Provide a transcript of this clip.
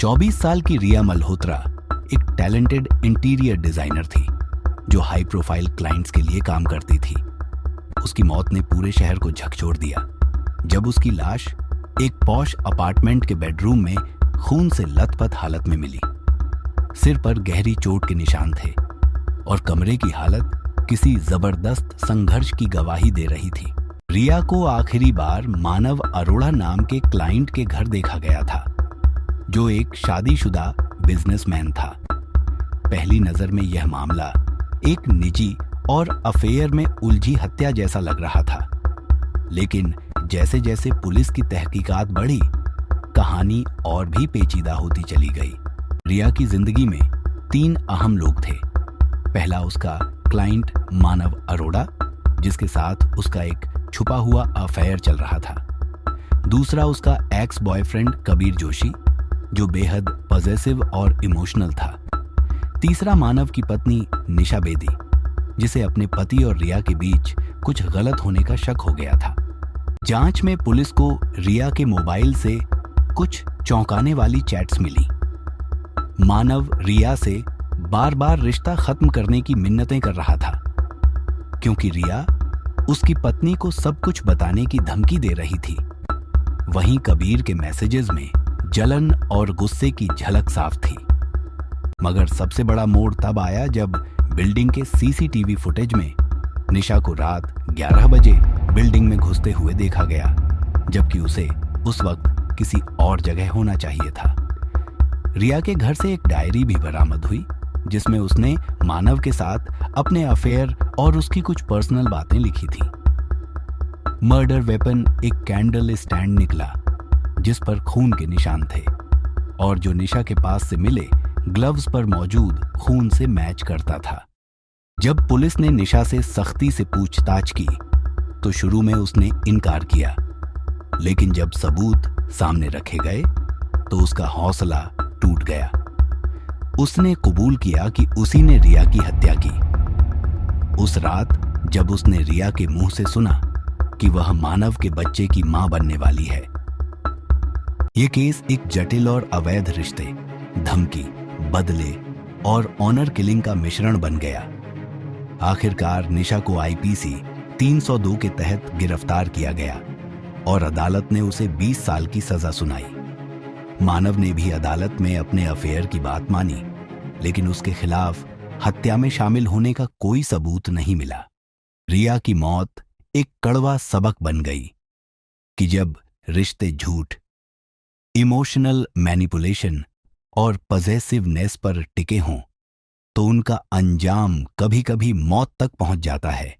24 साल की रिया मल्होत्रा एक टैलेंटेड इंटीरियर डिजाइनर थी जो हाई प्रोफाइल क्लाइंट्स के लिए काम करती थी। उसकी मौत ने पूरे शहर को झकझोर दिया जब उसकी लाश एक पॉश अपार्टमेंट के बेडरूम में खून से लथपथ हालत में मिली। सिर पर गहरी चोट के निशान थे और कमरे की हालत किसी जबरदस्त संघर्ष की गवाही दे रही थी। रिया को आखिरी बार मानव अरोड़ा नाम के क्लाइंट के घर देखा गया था, जो एक शादीशुदा बिजनेसमैन था। पहली नजर में यह मामला एक निजी और अफेयर में उलझी हत्या जैसा लग रहा था, लेकिन जैसे जैसे पुलिस की तहकीकात बढ़ी, कहानी और भी पेचीदा होती चली गई। रिया की जिंदगी में 3 अहम लोग थे। पहला उसका क्लाइंट मानव अरोड़ा, जिसके साथ उसका एक छुपा हुआ अफेयर चल रहा था। दूसरा उसका एक्स बॉयफ्रेंड कबीर जोशी, जो बेहद पॉजेसिव और इमोशनल था। तीसरा मानव की पत्नी निशा बेदी, जिसे अपने पति और रिया के बीच कुछ गलत होने का शक हो गया था। जांच में पुलिस को रिया के मोबाइल से कुछ चौंकाने वाली चैट्स मिली। मानव रिया से बार बार रिश्ता खत्म करने की मिन्नतें कर रहा था, क्योंकि रिया उसकी पत्नी को सब कुछ बताने की धमकी दे रही थी। वहीं कबीर के मैसेजेस में जलन और गुस्से की झलक साफ थी। मगर सबसे बड़ा मोड़ तब आया जब बिल्डिंग के सीसीटीवी फुटेज में निशा को रात 11 बजे बिल्डिंग में घुसते हुए देखा गया, जबकि उसे उस वक्त किसी और जगह होना चाहिए था। रिया के घर से एक डायरी भी बरामद हुई, जिसमें उसने मानव के साथ अपने अफेयर और उसकी कुछ पर्सनल बातें लिखी थी। मर्डर वेपन एक कैंडल स्टैंड निकला, जिस पर खून के निशान थे और जो निशा के पास से मिले ग्लव्स पर मौजूद खून से मैच करता था। जब पुलिस ने निशा से सख्ती से पूछताछ की तो शुरू में उसने इनकार किया, लेकिन जब सबूत सामने रखे गए तो उसका हौसला टूट गया। उसने कबूल किया कि उसी ने रिया की हत्या की। उस रात जब उसने रिया के मुंह से सुना कि वह मानव के बच्चे की मां बनने वाली है। यह केस एक जटिल और अवैध रिश्ते, धमकी, बदले और ऑनर किलिंग का मिश्रण बन गया। आखिरकार निशा को आईपीसी 302 के तहत गिरफ्तार किया गया और अदालत ने उसे 20 साल की सजा सुनाई। मानव ने भी अदालत में अपने अफेयर की बात मानी, लेकिन उसके खिलाफ हत्या में शामिल होने का कोई सबूत नहीं मिला। रिया की मौत एक कड़वा सबक बन गई कि जब रिश्ते झूठ, इमोशनल मैनिपुलेशन और पॉजेसिवनेस पर टिके हों तो उनका अंजाम कभी-कभी मौत तक पहुंच जाता है।